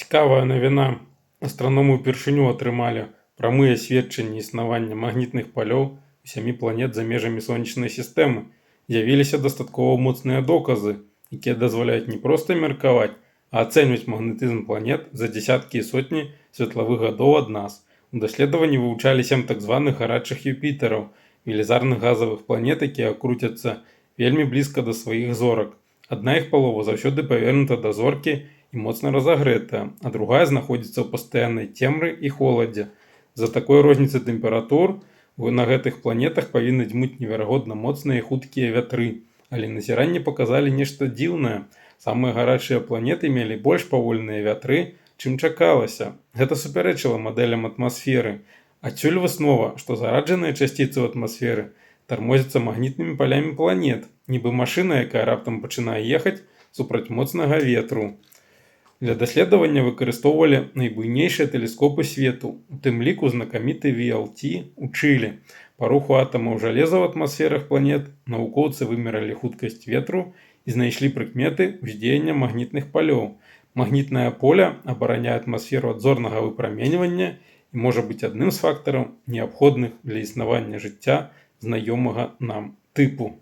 Цікавая навіна. Астраномы ўпершыню атрымалі прамыя сведчанні існавання магнітных палёў у 7 планет за межамі сонечнай сістэмы. З'явіліся дастаткова моцныя доказы, якія дазваляюць не проста меркаваць, а ацэньваць магнетызм планет за дзесяткі і сотні светлавых гадоў ад нас. У даследаванні вывучалі 7 так званых гарачых Юпітараў, велізарных газавых планет, якія круцяцца вельмі блізка да сваіх зорак. Адна іх палова заўсёды павернута да зоркі і моцна разагрэтая, а другая знаходзіцца ў пастаяннай цемры і холадзе. З-за такой розніцы тэмператур на гэтых планетах павінны дзьмуць неверагодна моцныя і хуткія вятры. Але назіранні паказалі нешта дзіўнае. Самыя гарачыя планеты мелі больш павольныя вятры, чым чакалася. Гэта супярэчыла мадэлям атмасферы. Адсюль выснова, што зараджаныя часціцы ў атмасферы тармозяцца магнітнымі палямі планет, нібы машына, якая раптам пачынае ехаць супраць моцнага ветру. Для даследавання выкарыстоўвалі найбуйнейшыя тэлескопы свету, у тым ліку знакаміты VLT у Чылі. Па руху атамаў жалеза ў атмасферах планет навукоўцы вымералі хуткасць ветру і знайшлі прыкметы ўздзеяння магнітных палёў. Магнітнае поле абараняе атмасферу ад зорнага выпраменьвання і можа быць адным з фактараў, неабходных для існавання жыцця знаёмага нам тыпу.